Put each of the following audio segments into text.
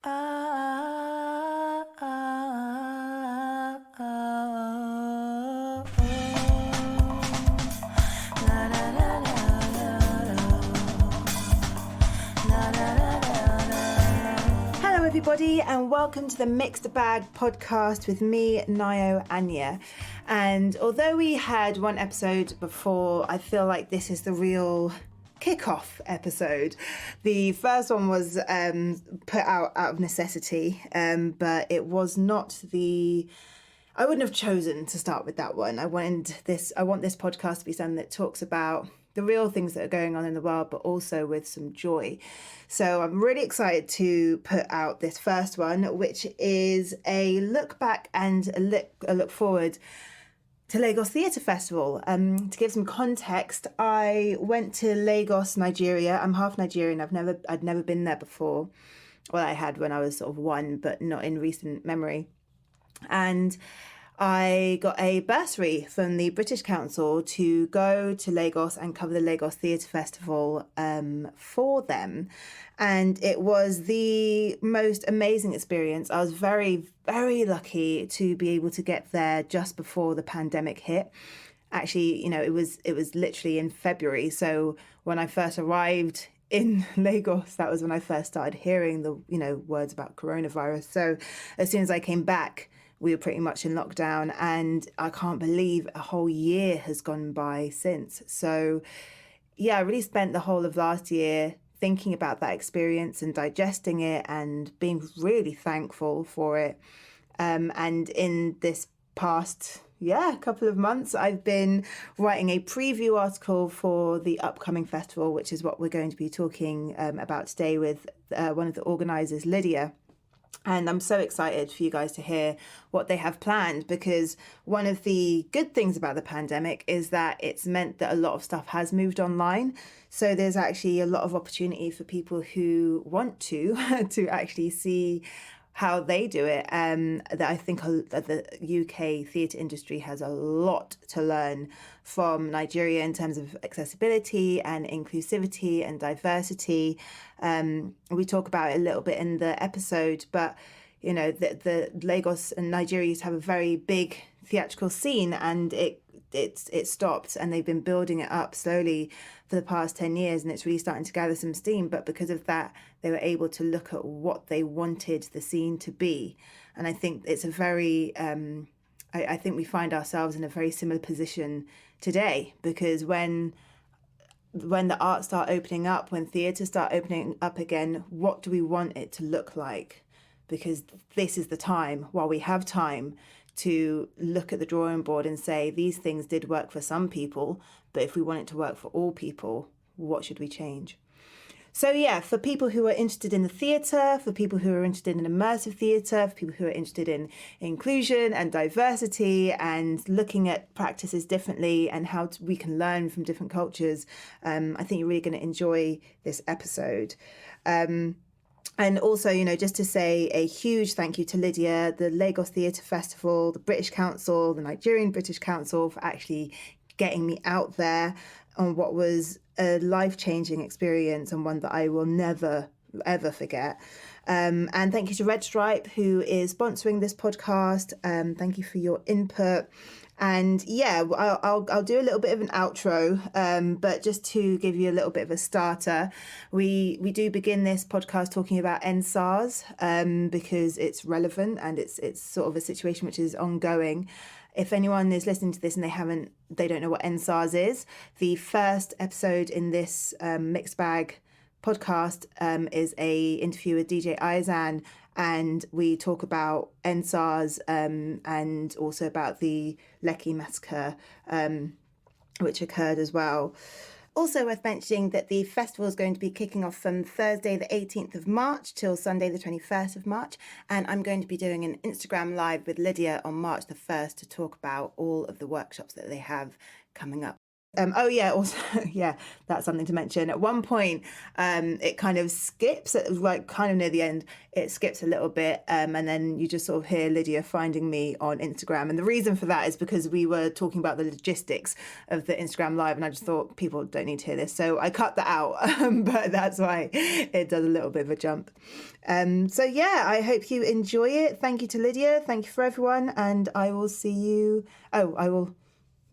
Ah, ah, ah, ah, la, da, da, da, da, la, da, da, da. Hello everybody and welcome to the Mixed Bag podcast with me, Nayo Anya. And although we had one episode before, I feel like this is the real kickoff episode. The first one was put out of necessity, but it was not I wouldn't have chosen to start with that one. I want this podcast to be something that talks about the real things that are going on in the world, but also with some joy. So I'm really excited to put out this first one, which is a look back and a look forward to Lagos Theatre Festival. To give some context, I went to Lagos, Nigeria. I'm half Nigerian. I'd never been there before. Well, I had when I was sort of one, but not in recent memory. And I got a bursary from the British Council to go to Lagos and cover the Lagos Theatre Festival for them. And it was the most amazing experience. I was very, very lucky to be able to get there just before the pandemic hit. Actually, it was literally in February. So when I first arrived in Lagos, that was when I first started hearing the, words about coronavirus. So as soon as I came back, we were pretty much in lockdown, and I can't believe a whole year has gone by since. So yeah, I really spent the whole of last year thinking about that experience and digesting it and being really thankful for it. And in this past couple of months, I've been writing a preview article for the upcoming festival, which is what we're going to be talking about today with one of the organisers, Lydia. And I'm so excited for you guys to hear what they have planned, because one of the good things about the pandemic is that it's meant that a lot of stuff has moved online. So there's actually a lot of opportunity for people who want to actually see how they do it. That I think the UK theatre industry has a lot to learn from Nigeria in terms of accessibility and inclusivity and diversity. We talk about it a little bit in the episode, but the Lagos and Nigeria used to have a very big theatrical scene, and it stopped, and they've been building it up slowly for the past 10 years, and it's really starting to gather some steam. But because of that, they were able to look at what they wanted the scene to be. And I think it's a very I think we find ourselves in a very similar position today, because when the arts start opening up, when theatres start opening up again, what do we want it to look like? Because this is the time, while we have time, to look at the drawing board and say, these things did work for some people, but if we want it to work for all people, what should we change? So yeah, for people who are interested in the theatre, for people who are interested in immersive theatre, for people who are interested in inclusion and diversity and looking at practices differently and how we can learn from different cultures, I think you're really going to enjoy this episode. And also, just to say a huge thank you to Lydia, the Lagos Theatre Festival, the British Council, the Nigerian British Council, for actually getting me out there on what was a life-changing experience, and one that I will never, ever forget. And thank you to Red Stripe, who is sponsoring this podcast. Thank you for your input. And yeah, I'll do a little bit of an outro, but just to give you a little bit of a starter, we do begin this podcast talking about NSARS, because it's relevant and it's sort of a situation which is ongoing. If anyone is listening to this and they don't know what NSARS is, the first episode in this Mixed Bag podcast is a interview with DJ Izan, and we talk about NSARS and also about the Lekki massacre, which occurred as well. Also worth mentioning that the festival is going to be kicking off from Thursday the 18th of March till Sunday the 21st of March, and I'm going to be doing an Instagram live with Lydia on March the 1st to talk about all of the workshops that they have coming up. oh yeah, also yeah, that's something to mention. At one point, it kind of skips, like kind of near the end, it skips a little bit, and then you just sort of hear Lydia finding me on Instagram. And the reason for that is because we were talking about the logistics of the Instagram live, and I just thought people don't need to hear this, so I cut that out. But that's why it does a little bit of a jump. So yeah, I hope you enjoy it. Thank you to Lydia. Thank you for everyone, and I will see you. Oh, I will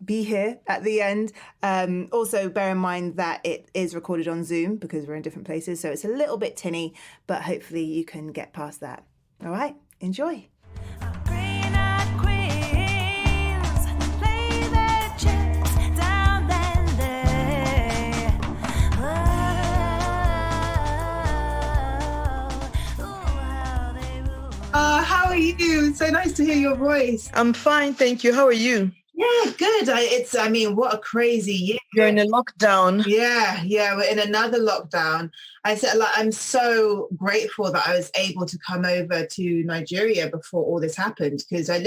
be here at the end. Also, bear in mind that it is recorded on Zoom because we're in different places, so it's a little bit tinny, but hopefully you can get past that. All right, enjoy. How are you? So nice to hear your voice. I'm fine, thank you. How are you? Yeah, good. What a crazy year. You're in a lockdown. Yeah, we're in another lockdown. I said, like, I'm so grateful that I was able to come over to Nigeria before all this happened, because I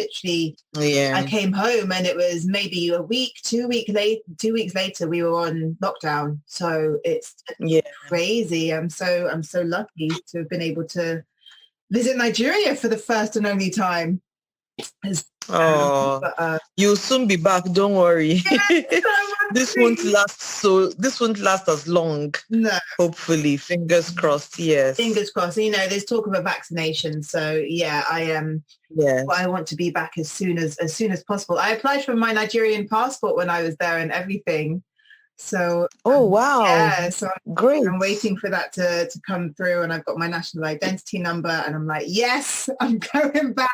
came home and it was maybe a week, 2 weeks later, we were on lockdown. So it's crazy. I'm so lucky to have been able to visit Nigeria for the first and only time. You'll soon be back, don't worry. This won't last as long. No, hopefully, fingers crossed. Yes, fingers crossed. There's talk of a vaccination, so yeah, I am. I want to be back as soon as possible. I applied for my Nigerian passport when I was there and everything. So wow, yeah, so great. I'm waiting for that to come through, and I've got my national identity number, and I'm like, yes, I'm going back.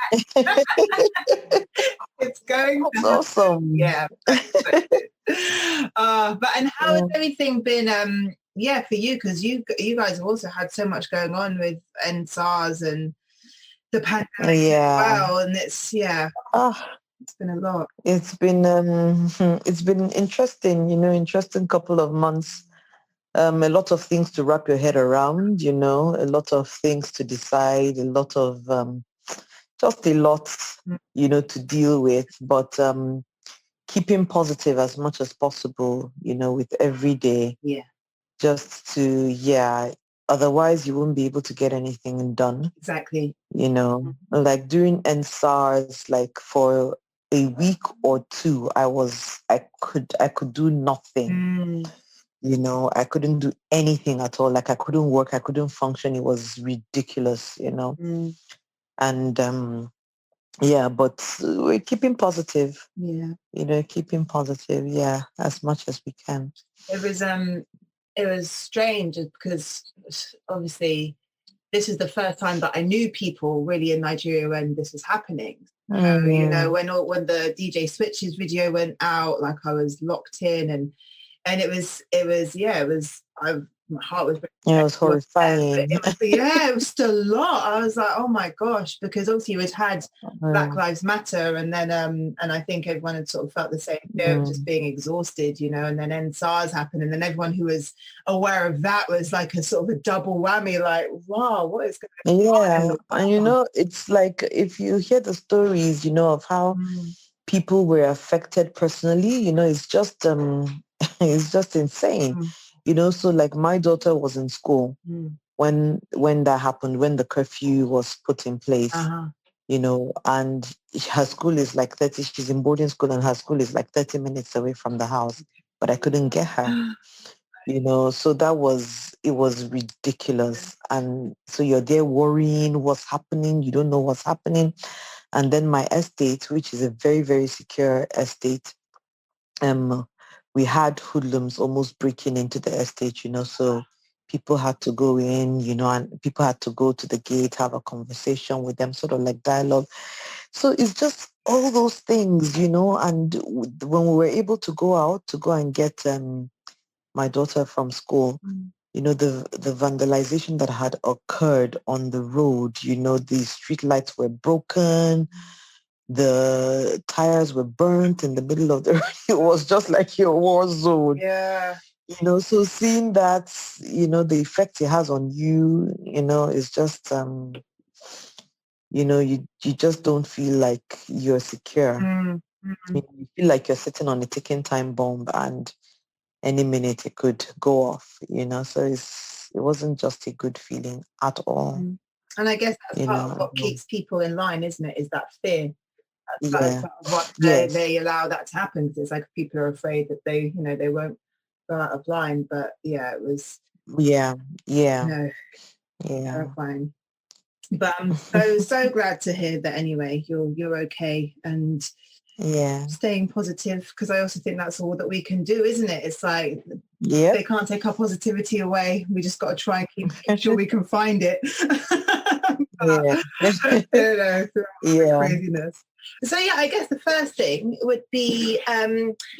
It's going. That's awesome. Yeah. And how has everything been? For you, because you guys have also had so much going on with SARS and the pandemic as well, and it's it's been a lot. It's been interesting, interesting couple of months. A lot of things to wrap your head around, a lot of things to decide, a lot of just a lot, to deal with, but keeping positive as much as possible, with every day. Yeah. Just to, otherwise you won't be able to get anything done. Exactly. Like during SARS, like for a week or two, I could do nothing. I couldn't do anything at all. Like I couldn't work, I couldn't function. It was ridiculous, and but we're keeping positive. Keeping positive, as much as we can. It was strange because obviously this is the first time that I knew people really in Nigeria when this was happening. So, when the DJ Switch's video went out, like I was locked in, and my heart was. It was horrifying. It was still a lot. I was like, oh my gosh, because obviously we'd had Black Lives Matter, and then and I think everyone had sort of felt the same fear of just being exhausted, and then SARS happened, and then everyone who was aware of that was like a sort of a double whammy, like, wow, what is going on? And it's like if you hear the stories, of how people were affected personally, it's just it's just insane. So like my daughter was in school when that happened, when the curfew was put in place, and her school is like 30, she's in boarding school, and her school is like 30 minutes away from the house, but I couldn't get her, so it was ridiculous. And so you're there worrying what's happening, you don't know what's happening. And then my estate, which is a very, very secure estate, we had hoodlums almost breaking into the estate, so people had to go in, and people had to go to the gate, have a conversation with them, sort of like dialogue. So it's just all those things, and when we were able to go out, to go and get my daughter from school, the vandalization that had occurred on the road, the street lights were broken, the tires were burnt in the middle of the road. It was just like a war zone. Yeah. So seeing that, the effect it has on you, is just, you just don't feel like you're secure. You feel like you're sitting on a ticking time bomb, and any minute it could go off, so it wasn't just a good feeling at all. And I guess that's part of what keeps people in line, isn't it? Is that fear. That's part of what they allow that to happen. It's like people are afraid that they won't go out of line. But it was terrifying. But I'm so glad to hear that anyway you're okay and staying positive, because I also think that's all that we can do, isn't it? It's like they can't take our positivity away. We just got to try and keep sure we can find it. Craziness. So I guess the first thing would be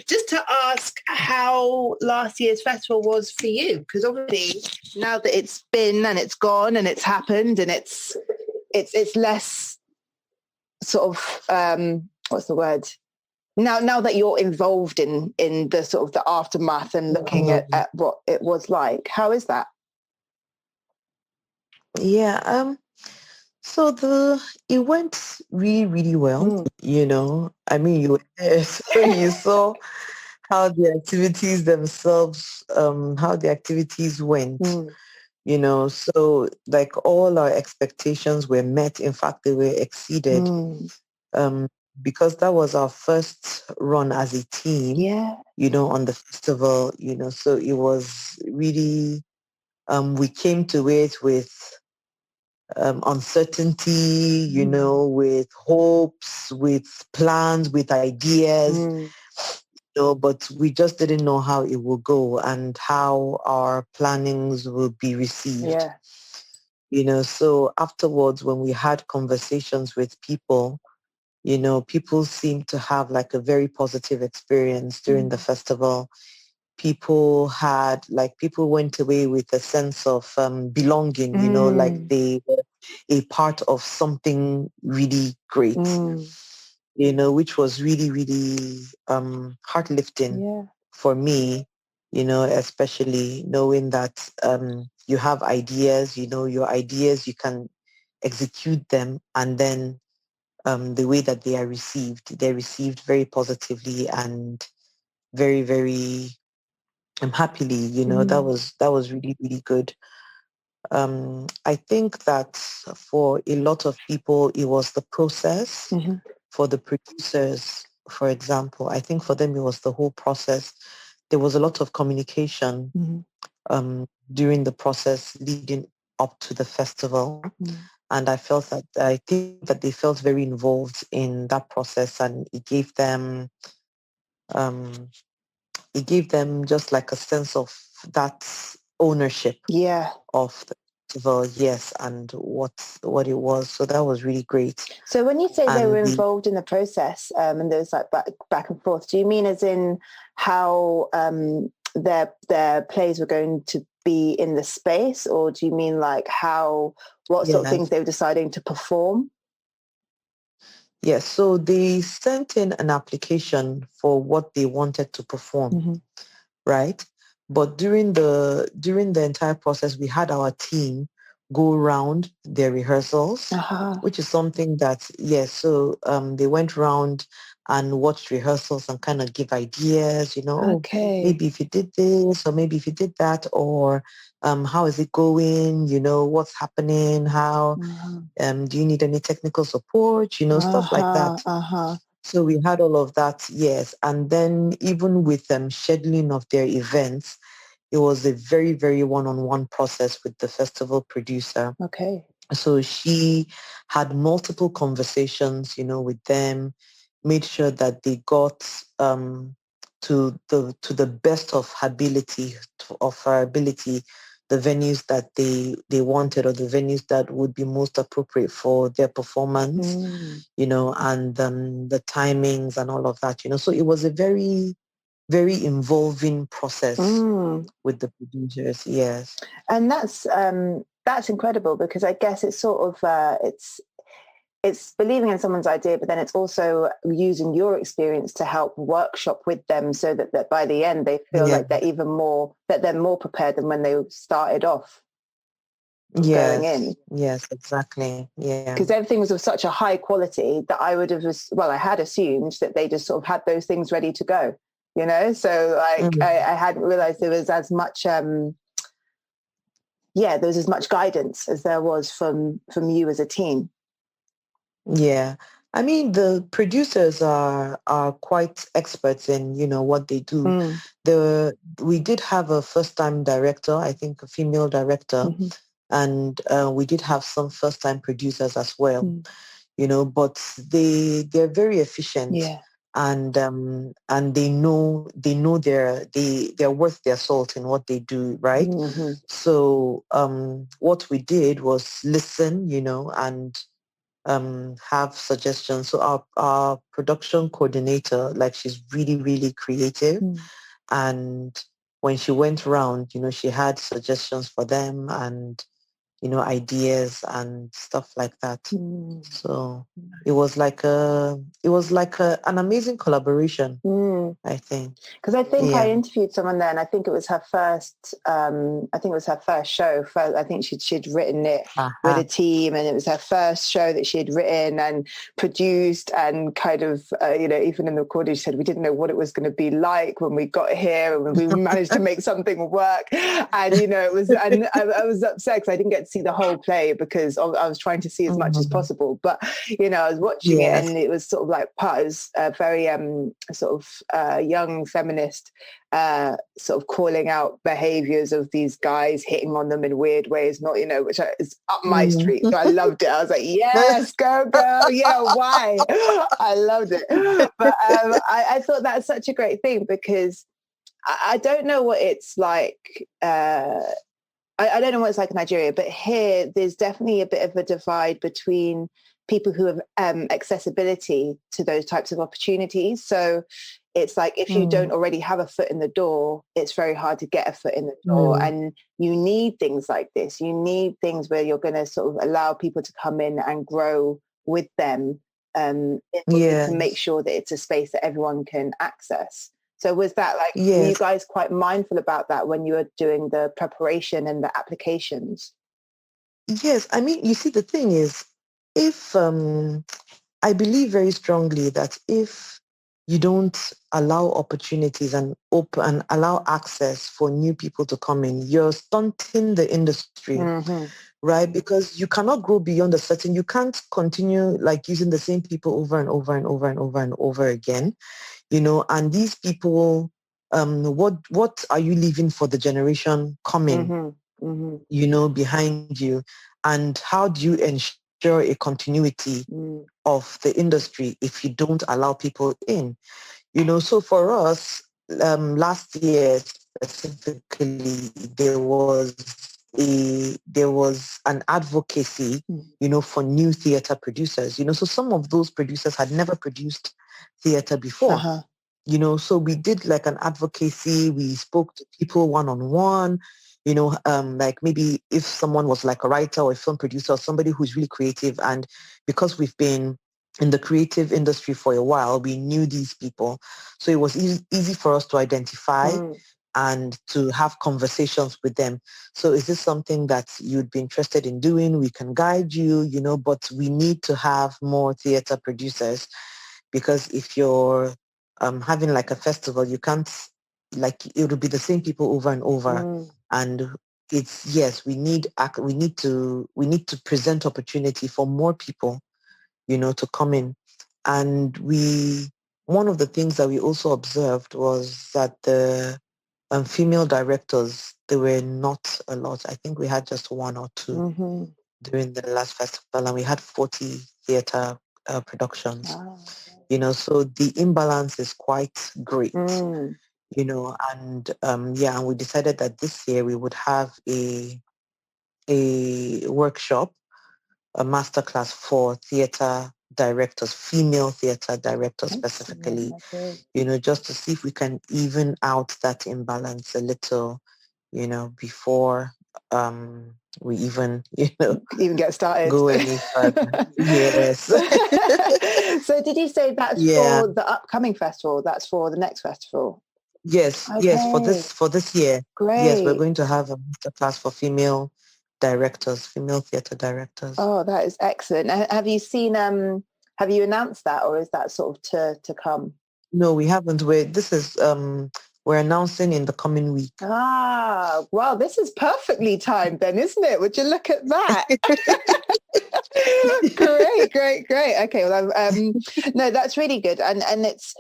just to ask how last year's festival was for you, because obviously now that it's been and it's gone and it's happened and it's less sort of what's the word? Now that you're involved in the sort of the aftermath and looking at what it was like, how is that? So it went really, really well. I mean, you were there, so you saw how the activities themselves, how the activities went. So like all our expectations were met. In fact, they were exceeded. Because that was our first run as a team, on the festival, so it was really, we came to it with uncertainty, with hopes, with plans, with ideas, but we just didn't know how it would go and how our plannings would be received. So afterwards, when we had conversations with people, people seemed to have like a very positive experience during the festival. People went away with a sense of belonging, like they were a part of something really great, which was really, really heart-lifting for me, especially knowing that you have ideas, your ideas, you can execute them, and then the way that they're received very positively and very, very happily. That was really, really good. I think that for a lot of people, it was the process. For the producers, for example, I think for them it was the whole process. There was a lot of communication during the process leading up to the festival. And I think that they felt very involved in that process, and it gave them just like a sense of that ownership of the festival, and what it was. So that was really great. So when you say they were involved in the process and there was like back and forth, do you mean as in how their plays were going to be in the space, or do you mean like what sort of things they were deciding to perform? Yes, so they sent in an application for what they wanted to perform, right? But during the entire process, we had our team go around their rehearsals, which is something that, so they went around and watched rehearsals and kind of give ideas, maybe if you did this, or maybe if you did that, or how is it going, what's happening, how, do you need any technical support, stuff like that. So we had all of that, yes. And then even with scheduling of their events, it was a very, very one-on-one process with the festival producer. So she had multiple conversations, with them, made sure that they got to the best of her ability, the venues that they wanted, or the venues that would be most appropriate for their performance, and the timings and all of that, So it was a very, very involving process with the producers, yes. And that's incredible, because I guess it's sort of it's believing in someone's idea, but then it's also using your experience to help workshop with them, so that by the end they feel like they're more prepared than when they started off going in. Yes, exactly. Yeah. Because everything was of such a high quality that I had assumed that they just sort of had those things ready to go. you know? So like, I hadn't realized there was as much, there was as much guidance as there was from you as a team. Yeah. I mean, the producers are quite experts in, what they do. We did have a first-time director, I think a female director, and we did have some first-time producers as well, but they're very efficient. Yeah. And they know they're worth their salt in what they do, right? So what we did was listen, and have suggestions. So our production coordinator, like, she's really, really creative. And when she went around, she had suggestions for them and, ideas and stuff like that. So it was like an amazing collaboration, I think. Because I think I interviewed someone there, and I think it was her first. Show. I think she'd written it with a team, and it was her first show that she had written and produced, and kind of even in the recording she said we didn't know what it was going to be like when we got here, and we managed to make something work. And it was, and I was upset because I didn't get to see the whole play because I was trying to see as much as possible. But I was watching it, and it was sort of like it was a very young feminist sort of calling out behaviors of these guys, hitting on them in weird ways, not which is up my street. So I loved it. I was like, yes, go girl, yeah, why? I loved it. But I thought that's such a great thing because I don't know what it's like. I don't know what it's like in Nigeria, but here there's definitely a bit of a divide between people who have accessibility to those types of opportunities. So it's like if you don't already have a foot in the door, it's very hard to get a foot in the door. And you need things like this. You need things where you're going to sort of allow people to come in and grow with them in order to make sure that it's a space that everyone can access. So was that like, were you guys quite mindful about that when you were doing the preparation and the applications? Yes. I mean, you see, the thing is, if I believe very strongly that if you don't allow opportunities and allow access for new people to come in, you're stunting the industry, right? Because you cannot grow beyond a certain, you can't continue like using the same people over and over and over and over and over again, and these people, what are you leaving for the generation coming, behind you? And how do you ensure a continuity of the industry if you don't allow people in? So for us, last year specifically, there was an advocacy, for new theater producers. So some of those producers had never produced theater before. So we did like an advocacy. We spoke to people one-on-one, like maybe if someone was like a writer or a film producer or somebody who's really creative. And because we've been in the creative industry for a while, we knew these people. So it was easy for us to identify and to have conversations with them. So is this something that you'd be interested in doing? We can guide you, but we need to have more theater producers, because if you're having like a festival, you can't, like, it will be the same people over and over. And it's, yes, we need to present opportunity for more people, to come in. And one of the things that we also observed was that the female directors, there were not a lot. I think we had just one or two during the last festival, and we had 40 theater productions. So the imbalance is quite great, and and we decided that this year we would have a workshop, a masterclass for theater directors, female theater directors specifically, just to see if we can even out that imbalance a little, before we even get started, go any further. Yes. So did you say that's for the upcoming festival? That's for the next festival? Yes. Okay. Yes, for this year. Great. Yes, we're going to have a masterclass for female directors, female theater directors. Oh, that is excellent. Have you seen have you announced that, or is that sort of to come? No, we haven't. We're announcing in the coming week. Well, this is perfectly timed then, isn't it? Would you look at that? Great. Okay, well, no, that's really good, and it's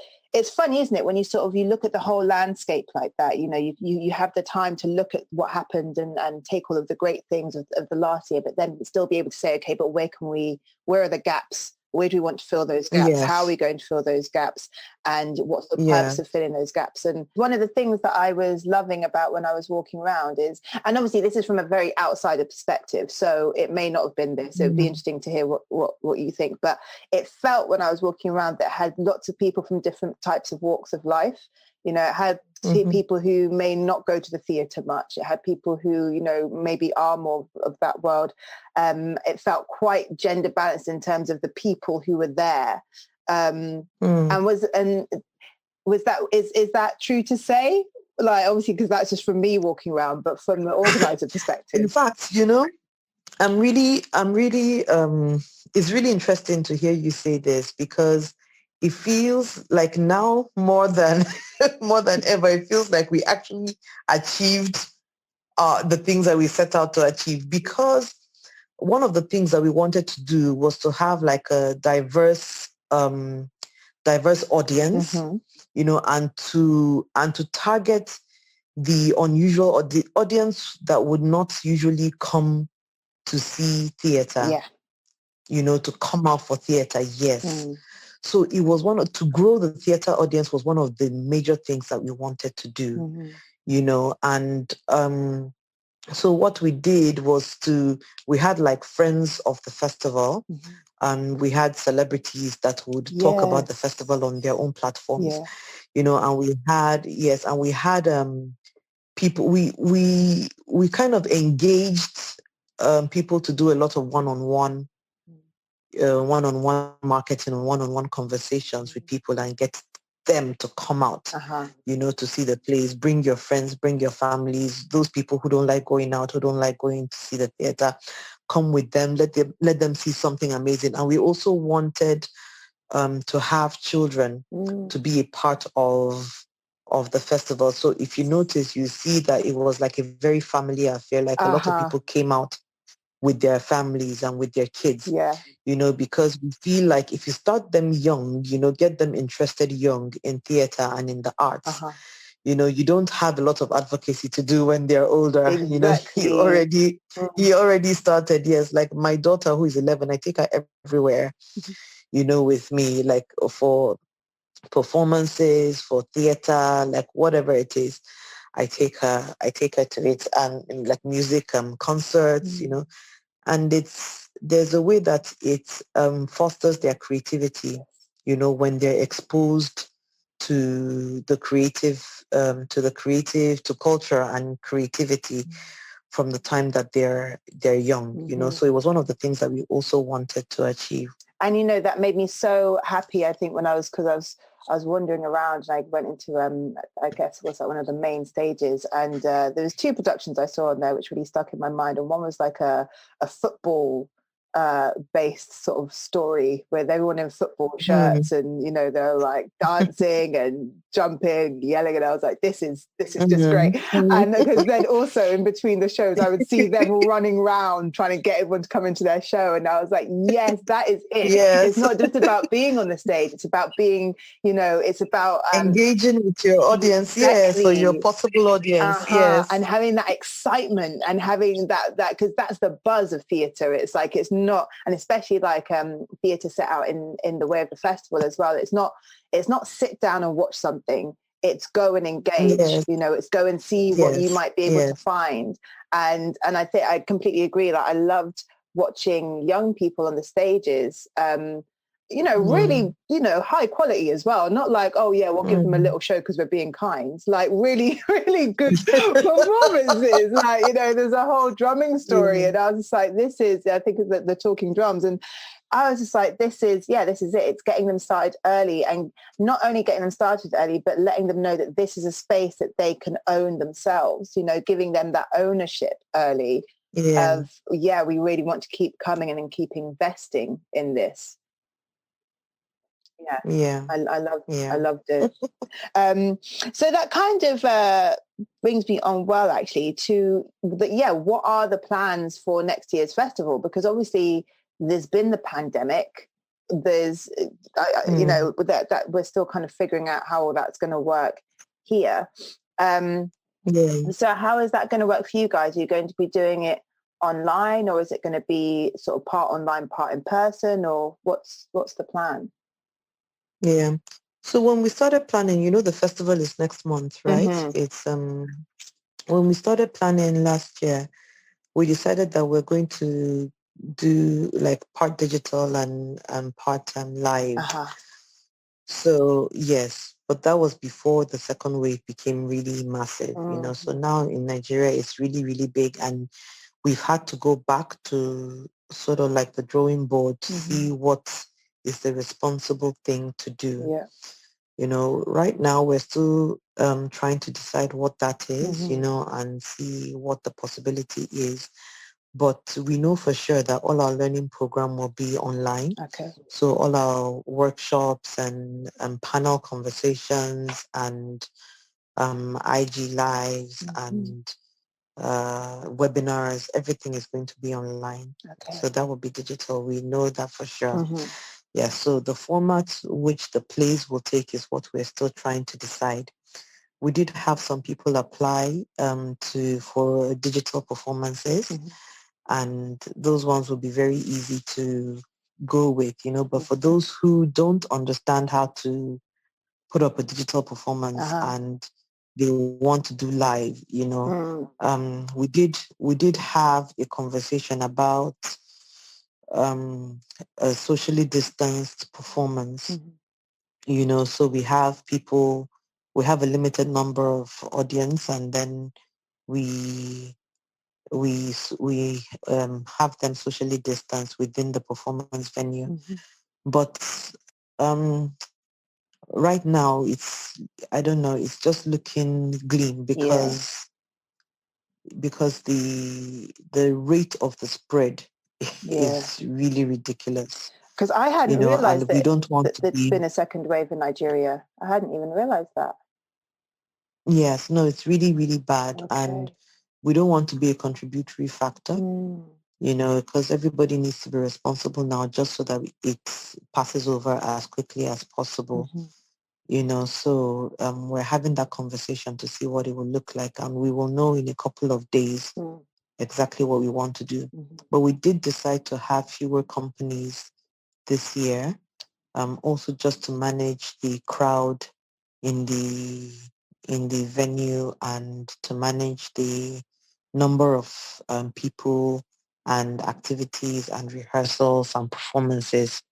funny, isn't it, when you look at the whole landscape like that. You have the time to look at what happened and take all of the great things of the last year, but then still be able to say, okay, but where are the gaps? Where do we want to fill those gaps? Yes. How are we going to fill those gaps? And what's the purpose of filling those gaps? And one of the things that I was loving about when I was walking around is, and obviously this is from a very outsider perspective, so it may not have been this. It would be interesting to hear what you think. But it felt when I was walking around that it had lots of people from different types of walks of life. It had people who may not go to the theatre much. It had people who, maybe are more of that world. It felt quite gender balanced in terms of the people who were there. And is that true to say? Like, obviously, because that's just from me walking around, but from the organizer perspective. In fact, I'm really, it's really interesting to hear you say this, because it feels like now more than ever, it feels like we actually achieved the things that we set out to achieve. Because one of the things that we wanted to do was to have like a diverse audience, and to target the unusual, or the audience that would not usually come to see theater, to come out for theater. Yes. So it was to grow the theater audience was one of the major things that we wanted to do, and so what we did was we had like friends of the festival, and we had celebrities that would talk about the festival on their own platforms, and we had people, we kind of engaged people to do a lot of one-on-one marketing and one-on-one conversations with people, and get them to come out, to see the plays. Bring your friends, bring your families, those people who don't like going out, who don't like going to see the theater, come with them, let them see something amazing. And we also wanted to have children to be a part of the festival. So if you notice, you see that it was like a very family affair. Like a lot of people came out with their families and with their kids, because we feel like if you start them young, get them interested young in theater and in the arts, you don't have a lot of advocacy to do when they're older. Exactly. He already started. Yes. Like my daughter, who is 11, I take her everywhere, with me, like for performances, for theater, like whatever it is. I take her to it, and like music, concerts, and there's a way that it fosters their creativity, when they're exposed to the creative, to culture and creativity from the time that they're young, so it was one of the things that we also wanted to achieve. And that made me so happy, I think, when I was wandering around, and I went into I guess it was like one of the main stages, and there was 2 productions I saw on there which really stuck in my mind. And one was like a football based sort of story with everyone in football shirts, and they're like dancing and jumping, yelling, and I was like, this is just great. And because then also in between the shows I would see them all running around trying to get everyone to come into their show, and I was like, yes, that is it. Yes. It's not just about being on the stage, it's about being, it's about engaging with your audience. Yes, or your possible audience. Yes. And having that excitement, and having that because that's the buzz of theatre. It's like, it's not, and especially like theatre set out in the way of the festival as well, it's not sit down and watch something, it's go and engage. It's go and see what you might be able to find. And I think I completely agree. Like, I loved watching young people on the stages, really, high quality as well. Not like, oh yeah, we'll give them a little show because we're being kind. Like really, really good performances. Like, there's a whole drumming story, and I was just like, this is, I think, the talking drums, and I was just like, this is it. It's getting them started early, and not only getting them started early, but letting them know that this is a space that they can own themselves. Giving them that ownership early. Of we really want to keep coming in and keep investing in this. Yeah. I loved it. So that kind of brings me on well, actually, to what are the plans for next year's festival? Because obviously there's been the pandemic. There's, that we're still kind of figuring out how all that's going to work here. So how is that going to work for you guys? Are you going to be doing it online, or is it going to be sort of part online, part in person, or what's the plan? Yeah. So when we started planning, the festival is next month, right? It's when we started planning last year, we decided that we're going to do like part digital and part live. So yes, but that was before the second wave became really massive, So now in Nigeria, it's really, really big, and we've had to go back to sort of like the drawing board to see what is the responsible thing to do. Yeah. Right now we're still trying to decide what that is, and see what the possibility is. But we know for sure that all our learning program will be online. Okay. So all our workshops and panel conversations and IG lives and webinars, everything is going to be online. Okay. So that will be digital. We know that for sure. Yeah, so the format which the plays will take is what we're still trying to decide. We did have some people apply for digital performances, and those ones will be very easy to go with, But for those who don't understand how to put up a digital performance and they want to do live, we did have a conversation about a socially distanced performance, so we have a limited number of audience, and then we have them socially distanced within the performance venue. But right now I don't know, it's just looking glim because the rate of the spread is really ridiculous. Because I hadn't realized and we don't want that there's been a second wave in Nigeria. I hadn't even realized that. Yes, no, it's really, really bad. And we don't want to be a contributory factor, because everybody needs to be responsible now just so that it passes over as quickly as possible. So we're having that conversation to see what it will look like, and we will know in a couple of days exactly what we want to do. But we did decide to have fewer companies this year, also just to manage the crowd in the venue and to manage the number of people and activities and rehearsals and performances.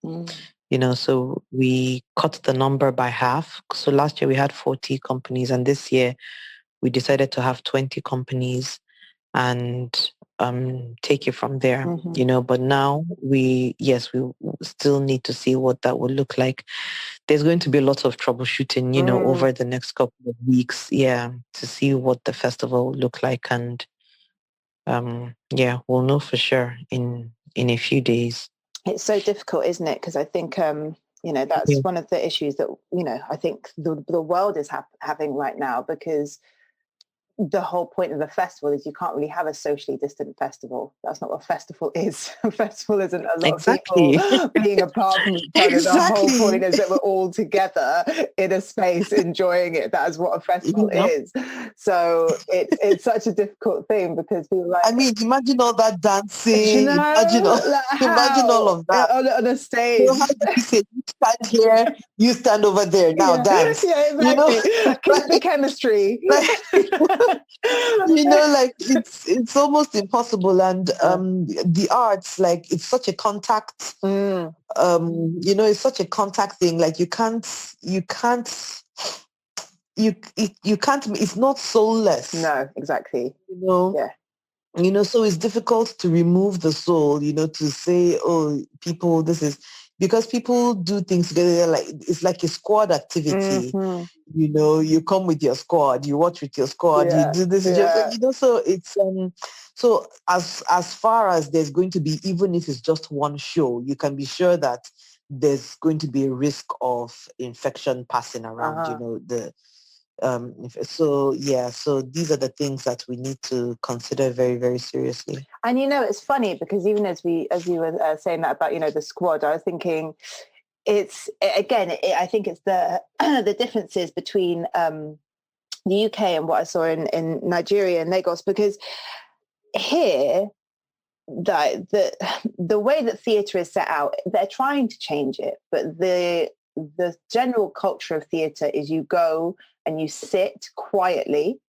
So we cut the number by half. So last year we had 40 companies, and this year we decided to have 20 companies and take it from there, but now we still need to see what that will look like. There's going to be a lot of troubleshooting, over the next couple of weeks, to see what the festival will look like. And we'll know for sure in a few days. It's so difficult, isn't it? Because I think, that's one of the issues that, I think the world is having right now, because the whole point of the festival is you can't really have a socially distant festival. That's not what a festival is. A festival isn't a lot of people being apart from each other. The whole point is that we're all together in a space enjoying it. That is what a festival is. So it's such a difficult thing, because people imagine all that dancing. Imagine all of that on a stage. So how do you say, you stand here, you stand over there, now dance. Yeah, exactly. The chemistry. It's almost impossible. And the arts, it's such a contact it's such a contact thing. You can't it's not soulless. No, exactly. So it's difficult to remove the soul, to say, oh, people, this is because people do things together. It's like a squad activity. You come with your squad, you watch with your squad, you do this, so it's so as far as there's going to be, even if it's just one show, you can be sure that there's going to be a risk of infection passing around, so these are the things that we need to consider very, very seriously. And it's funny because even as you were saying that about the squad, I was thinking I think it's the the differences between the UK and what I saw in Nigeria and Lagos, because here the way that theatre is set out, they're trying to change it, but the general culture of theatre is you go and you sit quietly,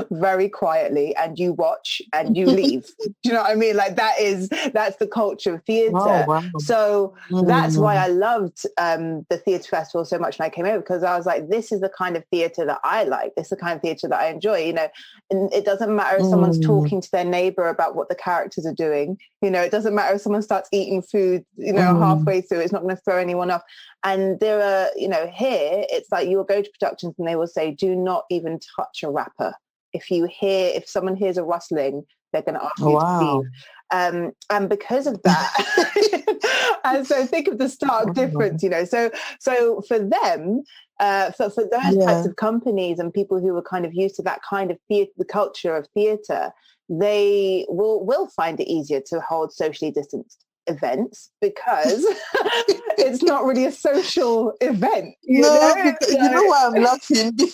very quietly, and you watch and you leave. Do you know what I mean? Like that's the culture of theatre. Oh, wow. So that's why I loved the theatre festival so much when I came over, because I was like, this is the kind of theatre that I like. This is the kind of theatre that I enjoy. And it doesn't matter if someone's talking to their neighbour about what the characters are doing. It doesn't matter if someone starts eating food, halfway through. It's not going to throw anyone off. And there are, here it's like you will go to productions and they will say, do not even touch a rapper. If someone hears a rustling, they're going to ask you to leave. And because of that, and so think of the stark difference, So for them, for those types of companies and people who are kind of used to that kind of theatre, the culture of theatre, they will find it easier to hold socially distanced events because it's not really a social event. You know why I'm laughing? Do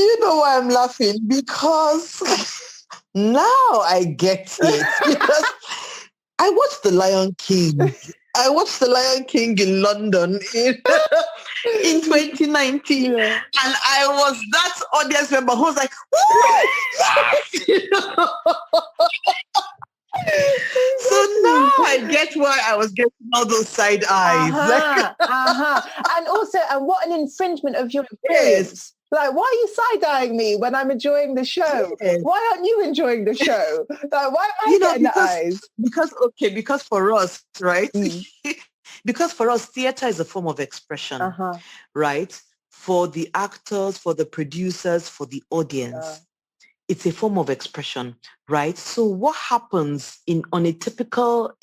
you know why I'm laughing? Because now I get it. Because I watched The Lion King. I watched The Lion King in London in 2019. Yeah. And I was that audience member who was like, yes! So now I get why I was getting all those side eyes. And what an infringement of your experience. Yes. Like, why are you side-eyeing me when I'm enjoying the show? Yes. Why aren't you enjoying the show? Like, why am I getting the eyes? Because for us, right? Because for us, theatre is a form of expression, right? For the actors, for the producers, for the audience. It's a form of expression, right? So what happens on a typical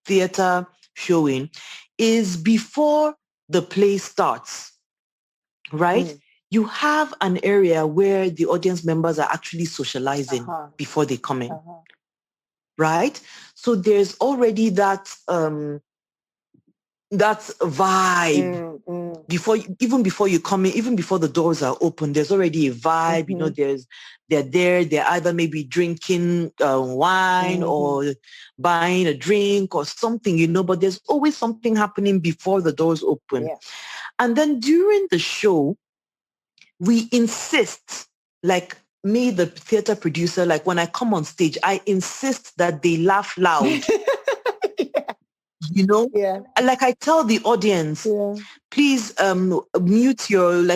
theatre showing is before the play starts, right? You have an area where the audience members are actually socializing before they come in, right? So there's already that vibe even before you come in, even before the doors are open. There's already a vibe. They're either maybe drinking wine or buying a drink or something, but there's always something happening before the doors open. And then during the show, we insist, like me, the theater producer, like when I come on stage, I insist that they laugh loud. Like I tell the audience, please mute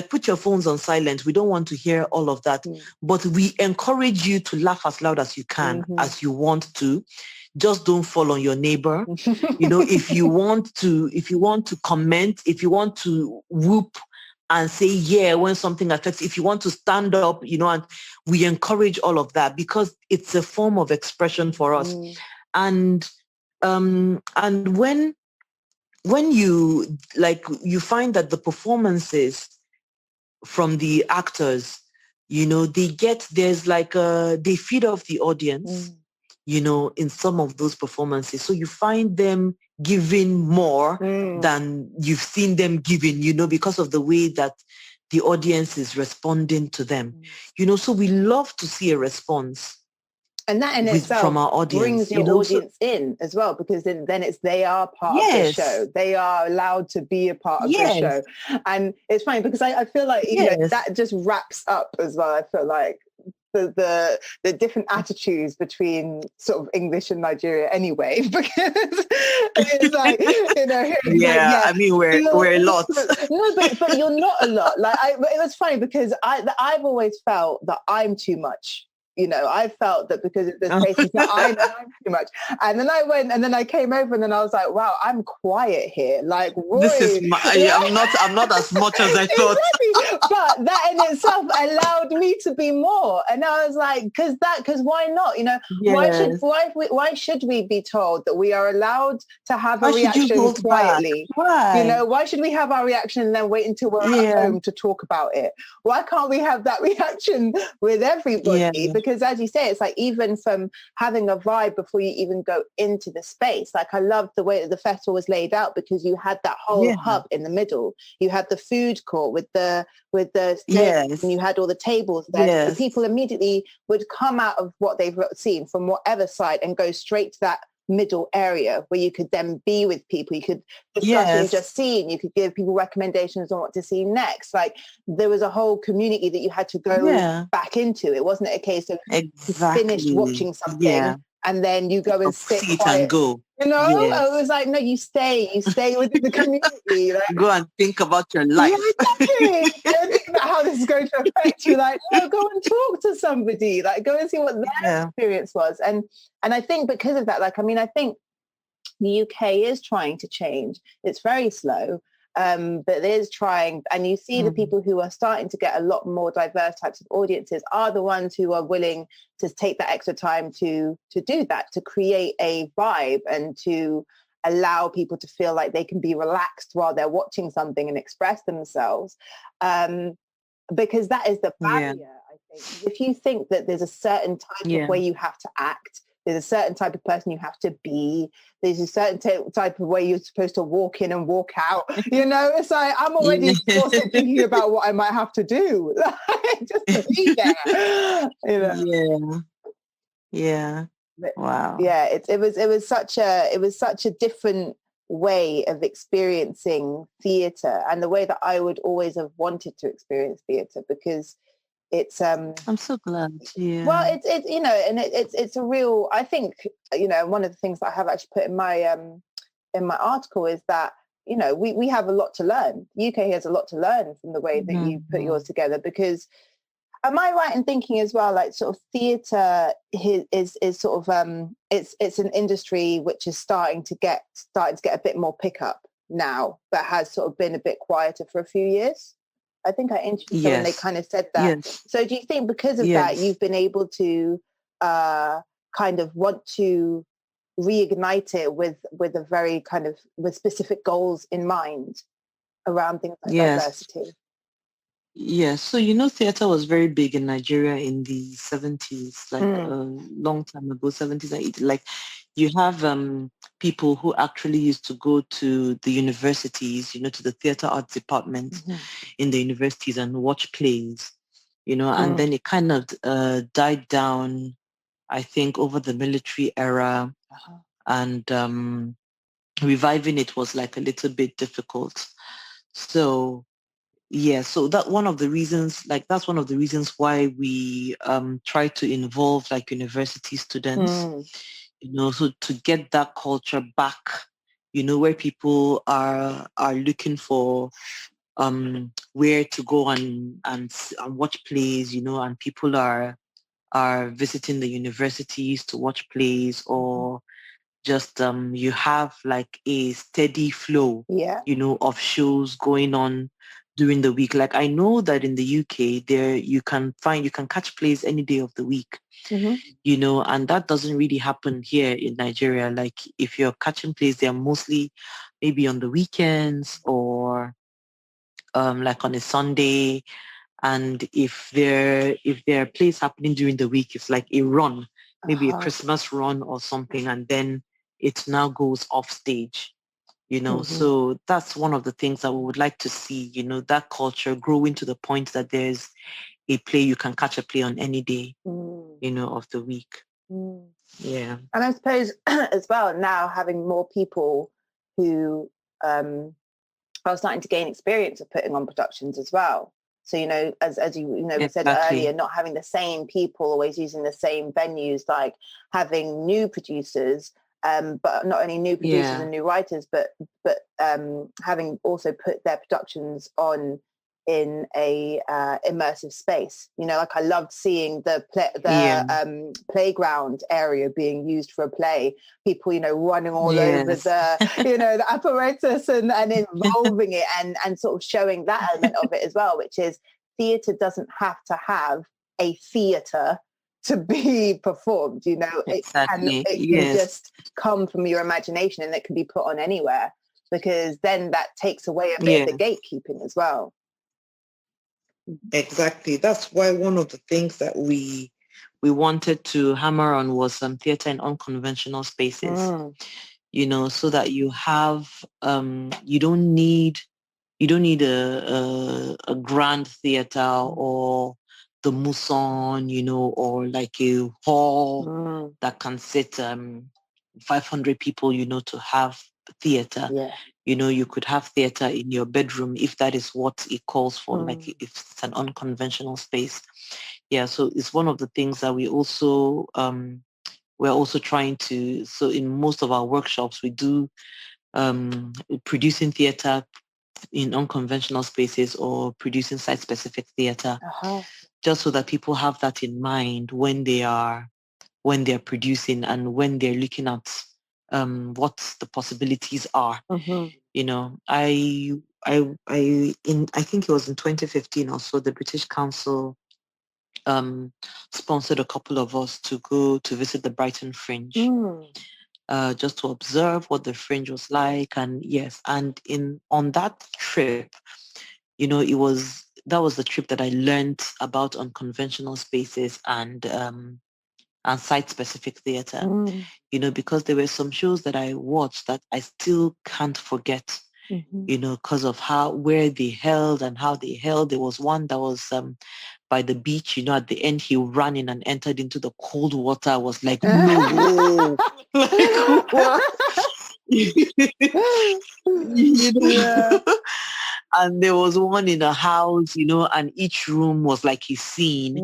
put your phones on silent. We don't want to hear all of that, but we encourage you to laugh as loud as you can, as you want to. Just don't fall on your neighbor. If you want to comment, if you want to whoop and say yeah when something affects, if you want to stand up, and we encourage all of that because it's a form of expression for us. And when you you find that the performances from the actors, they feed off the audience, in some of those performances. So you find them giving more than you've seen them giving, because of the way that the audience is responding to them. So we love to see a response. And that in itself from our audience, brings your audience in as well, because then they are part of the show. They are allowed to be a part of the show. And it's funny because I feel like that just wraps up as well. I feel like the different attitudes between sort of English and Nigeria anyway, because it's like, I mean, we're a lot. No, but you're not a lot. Like it was funny because I've always felt that I'm too much I felt that because of the spaces that I know too much. And then I went, and then I came over, and then I was like, wow, I'm quiet here. Like, Roy, I'm not as much as I thought. Exactly. But that in itself allowed me to be more. And I was like, because why not? Why should we be told that we are allowed to have a reaction quietly? Why? Why should we have our reaction and then wait until we're at home to talk about it? Why can't we have that reaction with everybody? Because as you say, it's like even from having a vibe before you even go into the space. Like I loved the way that the festival was laid out, because you had that whole hub in the middle. You had the food court with the stage, and you had all the tables there. So people immediately would come out of what they've seen from whatever side and go straight to that middle area where you could then be with people. You could discuss what you've just seen. You could give people recommendations on what to see next. Like there was a whole community that you had to go back into. It wasn't a case of you finished watching something and then you go and sit quiet and go. It was like, no, you stay within the community. Like, go and think about your life. Yeah, exactly. Think about how this is going to affect you. Like, no, go and talk to somebody. Like, go and see what their experience was. And I think because of that, like, I mean, I think the UK is trying to change. It's very slow, but it is trying. And you see the people who are starting to get a lot more diverse types of audiences are the ones who are willing to take that extra time to do that, to create a vibe and to allow people to feel like they can be relaxed while they're watching something and express themselves. Because that is the barrier, I think. If you think that there's a certain type of way you have to act, there's a certain type of person you have to be, there's a certain type of way you're supposed to walk in and walk out, it's like I'm already exhausted thinking about what I might have to do just to be there. Wow. It was such a different way of experiencing theatre, and the way that I would always have wanted to experience theatre, because it's I'm so glad. Well, it's a real, I think, one of the things that I have actually put in my article is that we have a lot to learn. The UK has a lot to learn from the way that you put yours together, because am I right in thinking as well, like sort of theatre is sort of it's an industry which is starting to get a bit more pickup now, but has sort of been a bit quieter for a few years? I think I interviewed someone, they kind of said that. So do you think because of that you've been able to kind of want to reignite it with a very kind of with specific goals in mind around things like diversity? Yes. So, theatre was very big in Nigeria in the 70s, like a long time ago, 70s and 80s. Like you have people who actually used to go to the universities, to the theatre arts department in the universities and watch plays, and then it kind of died down, I think, over the military era, and reviving it was like a little bit difficult. So so that's one of the reasons why we try to involve like university students, so to get that culture back, where people are looking for where to go and watch plays, and people are visiting the universities to watch plays, or just you have like a steady flow, of shows going on during the week. Like I know that in the UK there you can catch plays any day of the week, and that doesn't really happen here in Nigeria. Like if you're catching plays, they're mostly maybe on the weekends or like on a Sunday. And if there are plays happening during the week, it's like a run, maybe a Christmas run or something, and then it now goes off stage, So that's one of the things that we would like to see, that culture growing to the point that there's a play, you can catch a play on any day, of the week. Yeah. And I suppose as well now having more people who are starting to gain experience of putting on productions as well. So, as you we said earlier, not having the same people always using the same venues, like having new producers, but not only new producers and new writers, but having also put their productions on in a immersive space. You know, like I loved seeing the playground area being used for a play. People, you know, running all over the, you know, the apparatus and involving it and sort of showing that element of it as well, which is theatre doesn't have to have a theatre to be performed. You know, it can just come from your imagination, and it can be put on anywhere, because then that takes away a bit of the gatekeeping as well. Exactly. That's why one of the things that we wanted to hammer on was some theatre in unconventional spaces, you know, so that you have, you don't need a grand theatre or the Muson, you know, or like a hall that can sit 500 people, you know, to have theatre. Yeah. You know, you could have theatre in your bedroom if that is what it calls for, like if it's an unconventional space. Yeah, so it's one of the things that we're also trying to, so in most of our workshops, we do producing theatre in unconventional spaces or producing site-specific theatre, just so that people have that in mind when they're producing and when they're looking at what the possibilities are. You know, I think it was in 2015 or so, the British Council sponsored a couple of us to go to visit the Brighton Fringe, just to observe what the Fringe was like. And on that trip, you know, that was the trip that I learned about unconventional spaces and site-specific theatre, you know, because there were some shows that I watched that I still can't forget, you know, because of where they held and how they held. There was one that was by the beach, you know, at the end he ran in and entered into the cold water. I was like, no, like what? You know? And there was one in a house, you know, and each room was like a scene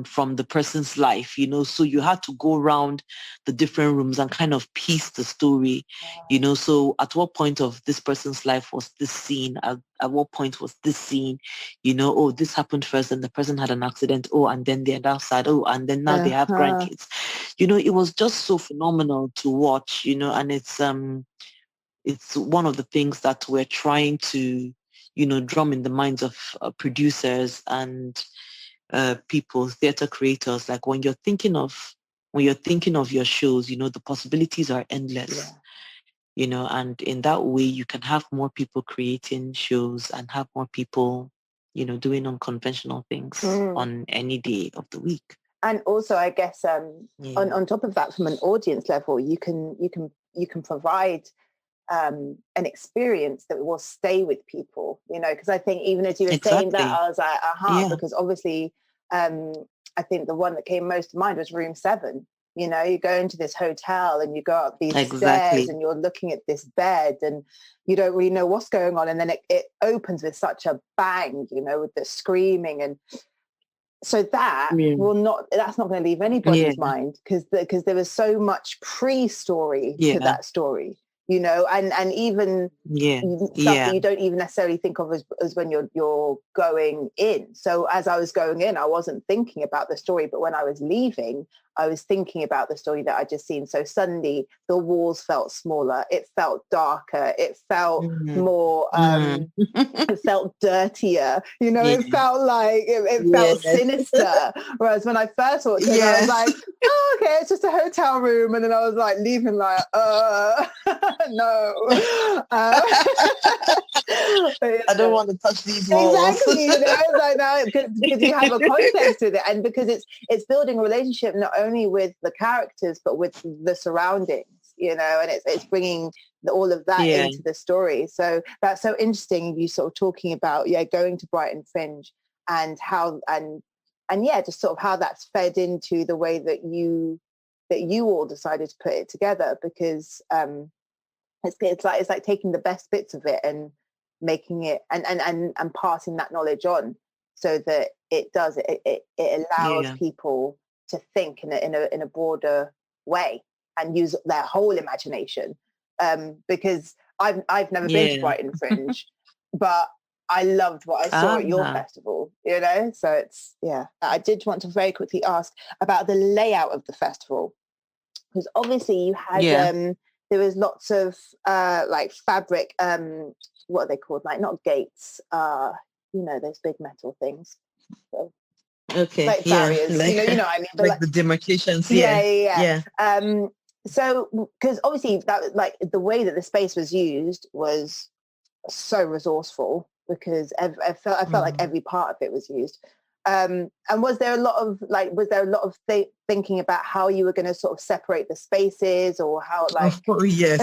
from the person's life, you know, so you had to go around the different rooms and kind of piece the story, you know, so at what point of this person's life was this scene, at what point was this scene, you know, oh, this happened first and the person had an accident, oh, and then they're outside, oh, and then now they have grandkids, you know. It was just so phenomenal to watch, you know, and it's one of the things that we're trying to, you know, drum in the minds of producers and people, theatre creators. Like when you're thinking of your shows, you know, the possibilities are endless, you know, and in that way you can have more people creating shows and have more people, you know, doing unconventional things on any day of the week. And also, I guess on top of that, from an audience level, you can provide an experience that will stay with people, you know, because I think even as you were saying that, I was like, because obviously I think the one that came most to mind was Room 7. You know, you go into this hotel and you go up these stairs and you're looking at this bed and you don't really know what's going on, and then it opens with such a bang, you know, with the screaming. And so that's not going to leave anybody's mind, because there was so much pre-story to that story, you know, and even stuff that you don't even necessarily think of as when you're going in. So as I was going in, I wasn't thinking about the story, but when I was leaving, I was thinking about the story that I just seen. So suddenly the walls felt smaller, it felt darker, it felt more it felt dirtier, you know. It felt like it felt sinister, whereas when I first walked in, I was like, oh, okay, it's just a hotel room, and then I was like leaving like no. I don't want to touch these walls. Exactly, you know, like now because you have a context with it, and because it's building a relationship not only with the characters but with the surroundings, you know, and it's bringing all of that into the story. So that's so interesting. You sort of talking about going to Brighton Fringe and how and just sort of how that's fed into the way that you all decided to put it together, because it's like taking the best bits of it and making it and passing that knowledge on, so that it allows people to think in a broader way and use their whole imagination. Because I've never been to Brighton Fringe, but I loved what I saw at your Ah, festival, you know? So it's, yeah. I did want to very quickly ask about the layout of the festival, because obviously you had, yeah. there was lots of like fabric, what are they called? Like not gates, you know, those big metal things. So, Okay, like yeah, barriers, like you know what I mean? But like like, the demarcations. yeah, Yeah, yeah, yeah. yeah. So, because obviously that, like the way that the space was used was so resourceful, because I felt like Mm. every part of it was used. And was there a lot of thinking about how you were going to sort of separate the spaces, or how like? Oh yes,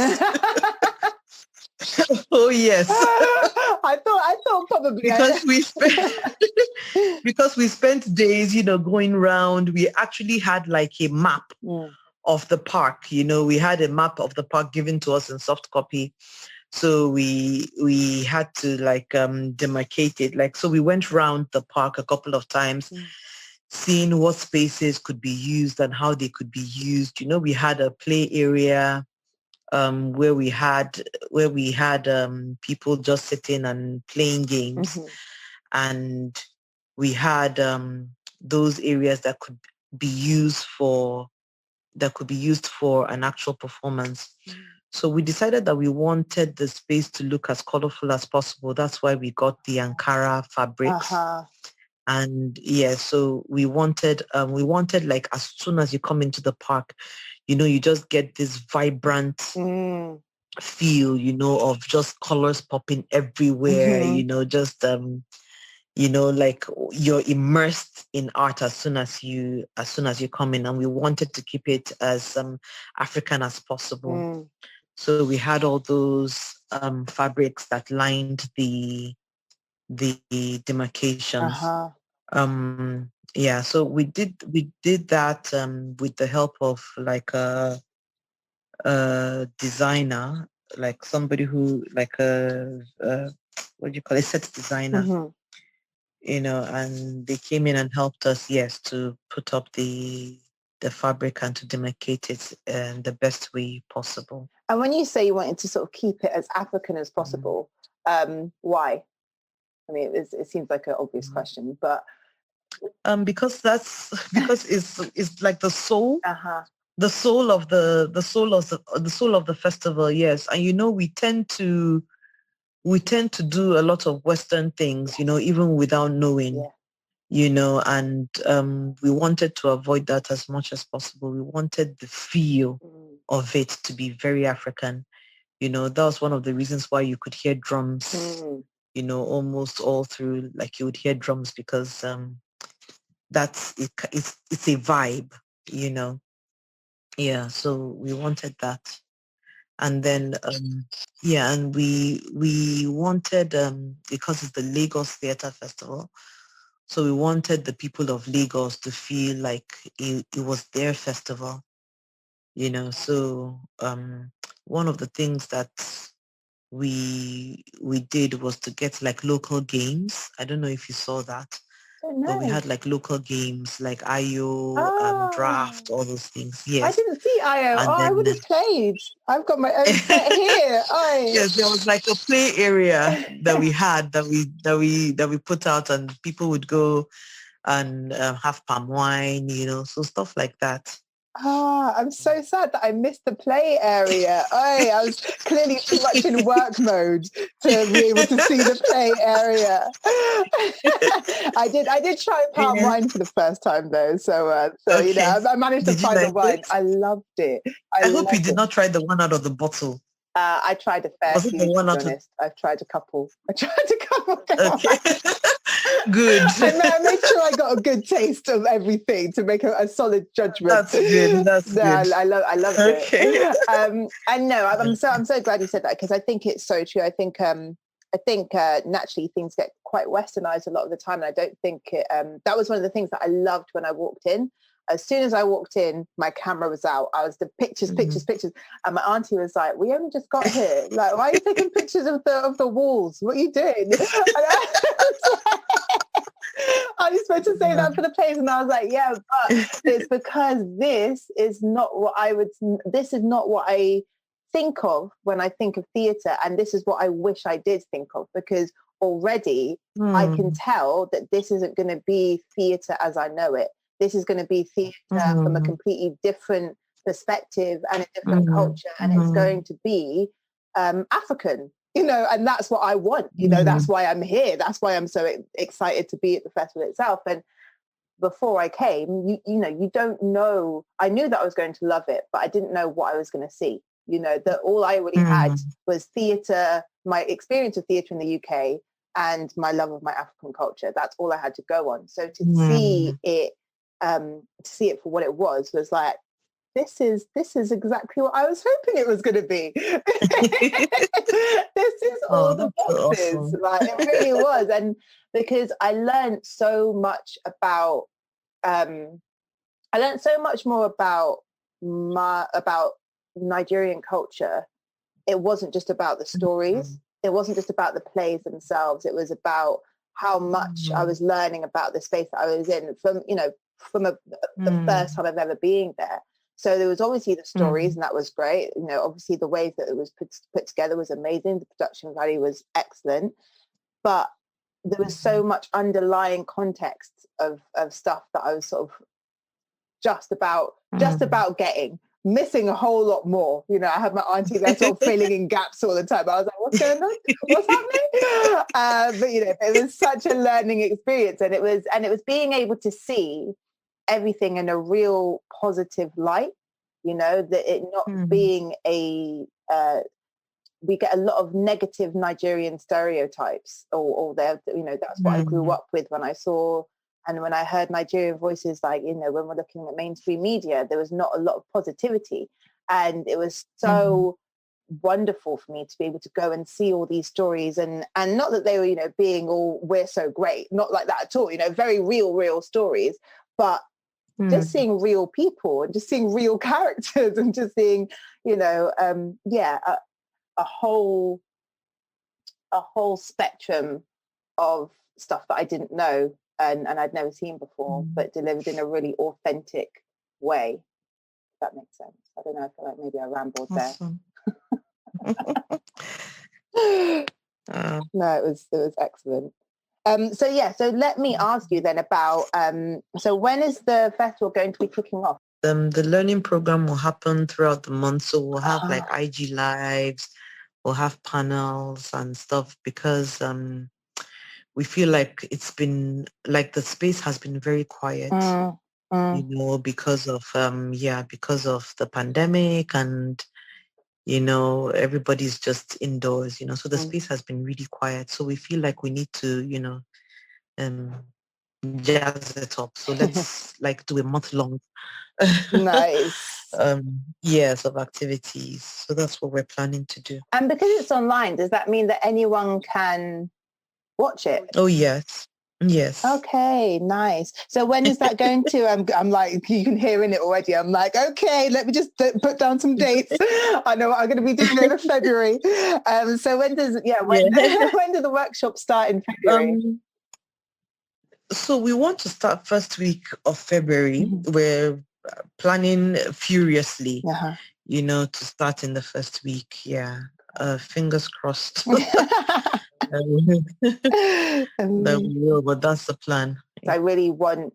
oh yes. I thought probably. Because we spent because we spent days, going around. We actually had like a map Mm, of the park. We had a map of the park given to us in soft copy. So we had to like demarcate it. Like, so we went around the park a couple of times, mm, seeing what spaces could be used and how they could be used. We had a play area where we had people just sitting and playing games, mhm, and we had those areas be used for that could be used for an actual performance. mm. So we decided that we wanted the space to look as colorful as possible. That's why we got the Ankara fabrics. Uh-huh. And yeah, so we wanted like as soon as you come into the park, you just get this vibrant Mm, feel, of just colors popping everywhere, mhm, just like you're immersed in art as soon as you come in. And we wanted to keep it as African as possible. mm. So we had all those fabrics that lined the demarcations. Uh-huh. Yeah, so we did that with the help of like a designer, like somebody who like a what do you call it, set designer, Mhm. and they came in and helped us, yes, to put up the fabric and to demarcate it in the best way possible. And when you say you wanted to sort of keep it as African as Mm. possible, why? I mean, it seems like an obvious question, but Because because it's like uh-huh. the soul of the soul of the festival, yes. And we tend to do a lot of Western things, Yes. even without knowing, Yeah. and we wanted to avoid that as much as possible. We wanted the feel Mm. of it to be very African. That was one of the reasons why you could hear drums, Mm. almost all through, like you would hear drums because that's it, it's a vibe, you know. Yeah, so we wanted that. And then yeah, and we wanted because it's the Lagos Theatre Festival, so we wanted the people of Lagos to feel like it was their festival, so one of the things that we did was to get like local games. I don't know if you saw that, Don't but we know. had like local games like IO, Ah, draft, all those things. I Yes. didn't see IO. And Oh, I then would have played. I've got my own set here. I. yes, there was like a play area that we had that we put out, and people would go and have palm wine, so stuff like that. Ah, I'm so sad that I missed the play area. I was clearly too much in work mode to be able to see the play area. I did try palm Yeah. wine for the first time though, so Okay. I managed to Did you find the like wine. it? I loved it. I I hope you loved did it. not try the one out of the bottle. I tried a fair Was it the few, to one be out of? honest. I've tried a couple. I tried a couple. Okay. Good. I made sure I got a good taste of everything to make a solid judgment. That's good. That's No, good. I loved Okay. it. And no, I'm so glad you said that, because I think it's so true. I think naturally things get quite westernized a lot of the time, and I don't think that was one of the things that I loved when I walked in. As soon as I walked in, my camera was out. I was the pictures, pictures, pictures. And my auntie was like, "We only just got here. Like, why are you taking pictures of the walls? What are you doing?" I was supposed to say that for the plays, and I was like, "Yeah, but it's because this is not what I think of when I think of theatre, and this is what I wish I did think of, because already, I can tell that this isn't going to be theatre as I know it. This is going to be theatre from a completely different perspective and a different culture, and it's going to be African, you know, and that's what I want. You know, that's why I'm here. That's why I'm so excited to be at the festival itself. And before I came, you know, you don't know. I knew that I was going to love it, but I didn't know what I was going to see. You know, that all I really had was theatre, my experience of theatre in the UK, and my love of my African culture. That's all I had to go on. So to see it for what it was like, this is exactly what I was hoping it was going to be. This is all the boxes. Awesome. Like, it really was. And because I learned so much about, more about Nigerian culture. It wasn't just about the stories. It wasn't just about the plays themselves. It was about how much I was learning about the space that I was in from the first time I've ever been there. So there was obviously the stories, and that was great. You know, obviously the ways that it was put together was amazing. The production value was excellent, but there was so much underlying context of stuff that I was sort of just about getting, missing a whole lot more. You know, I had my auntie there sort of filling in gaps all the time. I was like, what's going on? What's happening? But you know, it was such a learning experience, and it was being able to see everything in a real positive light. You know, that it not being we get a lot of negative Nigerian stereotypes, or there, you know, that's what I grew up with when I saw. And when I heard Nigerian voices, like, you know, when we're looking at mainstream media, there was not a lot of positivity. And it was so wonderful for me to be able to go and see all these stories, and not that they were, you know, being all, we're so great, not like that at all, you know, very real stories, but just seeing real people and just seeing real characters and just seeing, you know, a whole spectrum of stuff that I didn't know and I'd never seen before, but delivered in a really authentic way. If that makes sense. I don't know. I feel like maybe I rambled there. No, it was excellent. So let me ask you then about, so when is the festival going to be kicking off? The learning program will happen throughout the month. So we'll have like IG lives, we'll have panels and stuff, because we feel like it's been, like, the space has been very quiet, you know, because of the pandemic, and, you know, everybody's just indoors, you know, so the space has been really quiet. So we feel like we need to, you know, jazz it up. So let's like do a month-long nice of activities. So that's what we're planning to do. And because it's online, does that mean that anyone can watch it? Oh yes. Okay, nice. So when is that going to? I'm like, you can hear in it already. I'm like, okay, let me just put down some dates. I know what I'm going to be doing over February. So when do the workshops start in February? So we want to start first week of February. We're planning furiously, you know, to start in the first week. Yeah. Fingers crossed. That we will, but that's the plan. I want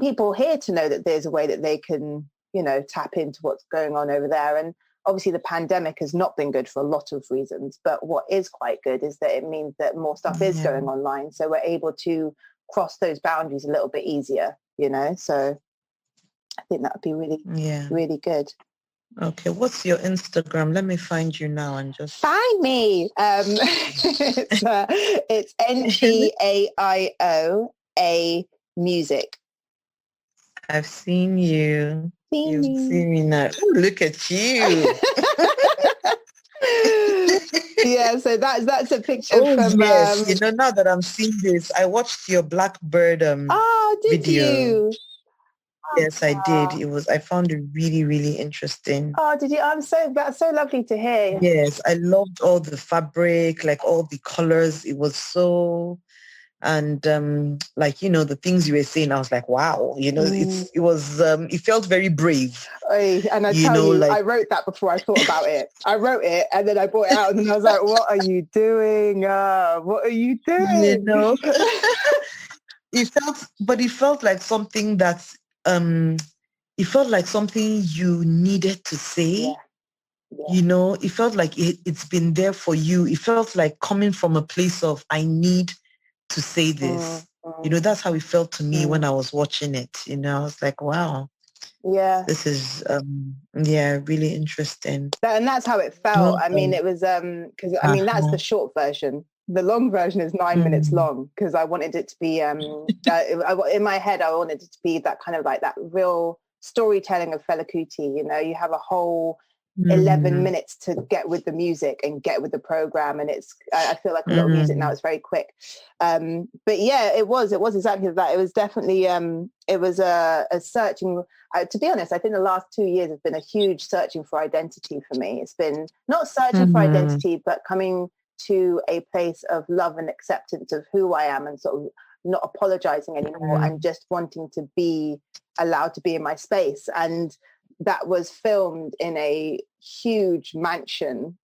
people here to know that there's a way that they can, you know, tap into what's going on over there. And obviously the pandemic has not been good for a lot of reasons, but what is quite good is that it means that more stuff is going online. So we're able to cross those boundaries a little bit easier, you know? So I think that would be really, really good. Okay, what's your Instagram? Let me find you now and just... Find me. It's NGAIO music. I've seen you. You've seen me now. Oh, look at you. Yeah, so that's a picture from... yes, you know, now that I'm seeing this, I watched your Blackbird did video. You? Yes, I did. I found it really, really interesting. Oh, did you? That's so lovely to hear. Yes, I loved all the fabric, like all the colors. It was so And like, you know, the things you were saying, I was like, wow, you know, it felt very brave. And I I wrote that before I thought about it. I wrote it and then I brought it out and then I was like, what are you doing? What are you doing? You know, it felt like something that's, it felt like something you needed to say. Yeah. You know, it felt like it's been there for you. It felt like coming from a place of, I need to say this. You know, that's how it felt to me when I was watching it. You know, I was like, wow. Yeah. This is, really interesting. And that's how it felt. I mean, it was, because I mean, that's the short version. The long version is 9 minutes long because I wanted it to be, in my head, I wanted it to be that kind of like that real storytelling of Fela Kuti. You know, you have a whole 11 minutes to get with the music and get with the program, and I feel like a lot of music now is very quick, but yeah, it was exactly that. It was definitely it was a searching, to be honest. I think the last 2 years have been a huge searching for identity for me. It's been not searching for identity, but coming to a place of love and acceptance of who I am, and sort of not apologizing anymore, and just wanting to be allowed to be in my space. And that was filmed in a huge mansion,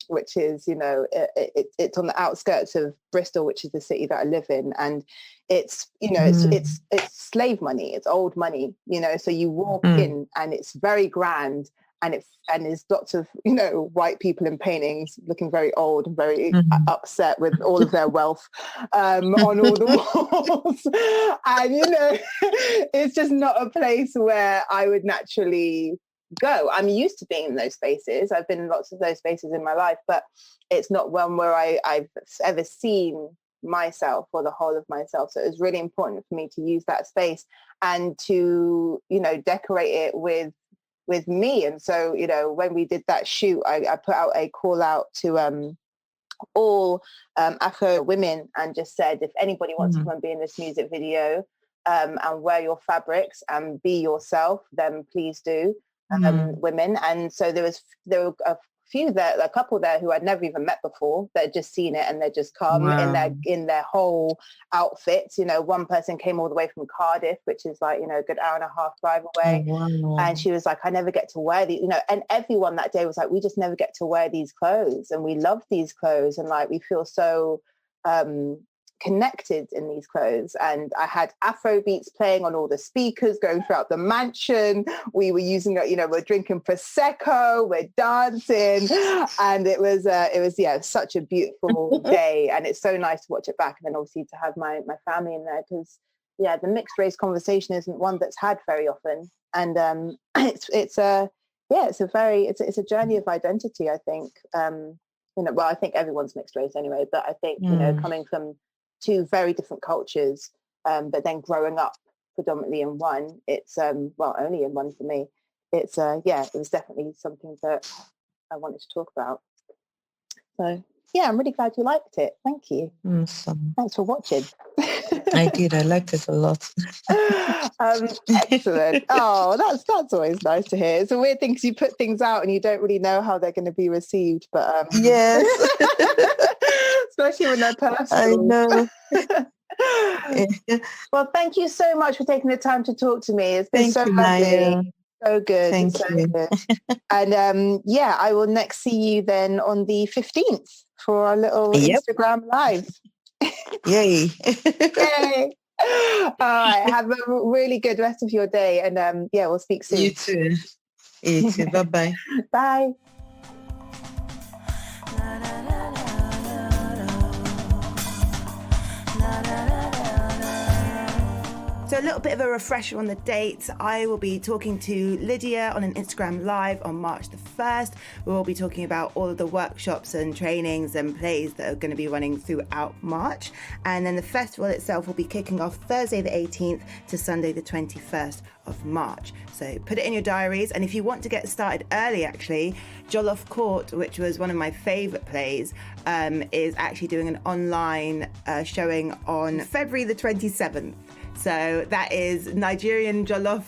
which is, you know, it's on the outskirts of Bristol, which is the city that I live in. And it's, you know, it's slave money, it's old money, you know, so you walk in and it's very grand, and there's lots of, you know, white people in paintings looking very old and very upset with all of their wealth on all the walls. And, you know, it's just not a place where I would naturally go. I'm used to being in those spaces. I've been in lots of those spaces in my life, but it's not one where I've ever seen myself or the whole of myself. So it was really important for me to use that space and to, you know, decorate it with me. And so, you know, when we did that shoot, I put out a call out to all Afro women and just said, if anybody wants to come and be in this music video and wear your fabrics and be yourself, then please do, women. And so there were a couple there who I'd never even met before, that had just seen it, and they just come in their whole outfits. You know, one person came all the way from Cardiff, which is like, you know, a good hour and a half drive away. And she was like, I never get to wear these, you know, and everyone that day was like, we just never get to wear these clothes, and we love these clothes, and like we feel so connected in these clothes. And I had Afro beats playing on all the speakers going throughout the mansion. We were using, you know, we're drinking Prosecco, we're dancing, and it was such a beautiful day. And it's so nice to watch it back, and then obviously to have my family in there, because the mixed race conversation isn't one that's had very often. And it's a journey of identity, I think. You know, well, I think everyone's mixed race anyway, but I think, you know, coming from two very different cultures, but then growing up predominantly in one, it's only in one for me. It's it was definitely something that I wanted to talk about. So yeah, I'm really glad you liked it. Thank you. Awesome. Thanks for watching. I did. I liked it a lot. Excellent. Oh, that's always nice to hear. It's a weird thing because you put things out and you don't really know how they're going to be received. But yes, especially when they're personal. I know. Well, thank you so much for taking the time to talk to me. It's been so lovely. So good. Thank you. Good. And I will next see you then on the 15th for our little Instagram live. Yay. Yay. All right. Have a really good rest of your day. And we'll speak soon. You too. You too. Bye-bye. Bye. So a little bit of a refresher on the dates. I will be talking to Lydia on an Instagram live on March the 1st. We will be talking about all of the workshops and trainings and plays that are going to be running throughout March. And then the festival itself will be kicking off Thursday the 18th to Sunday the 21st of March. So put it in your diaries. And if you want to get started early, actually, Jollof Court, which was one of my favourite plays, is actually doing an online showing on February the 27th. So that is Nigerian jollof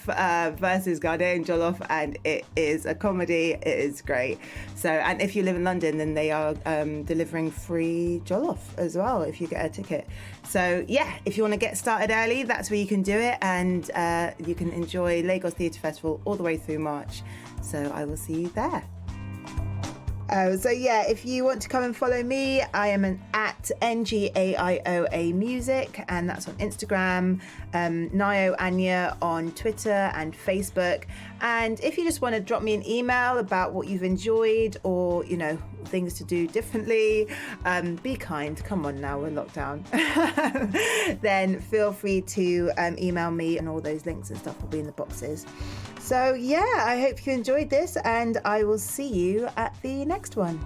versus Ghanaian jollof, and it is a comedy. It is great. So, and if you live in London, then they are delivering free jollof as well if you get a ticket. So yeah, if you want to get started early, that's where you can do it, and you can enjoy Lagos Theatre Festival all the way through March. So I will see you there. So yeah, if you want to come and follow me, I am at NGAIOA Music, and that's on Instagram, Nio Anya on Twitter and Facebook. And if you just want to drop me an email about what you've enjoyed, or things to do differently, be kind, come on now, we're locked down, then feel free to email me, and all those links and stuff will be in the boxes. So yeah, I hope you enjoyed this, and I will see you at the next one.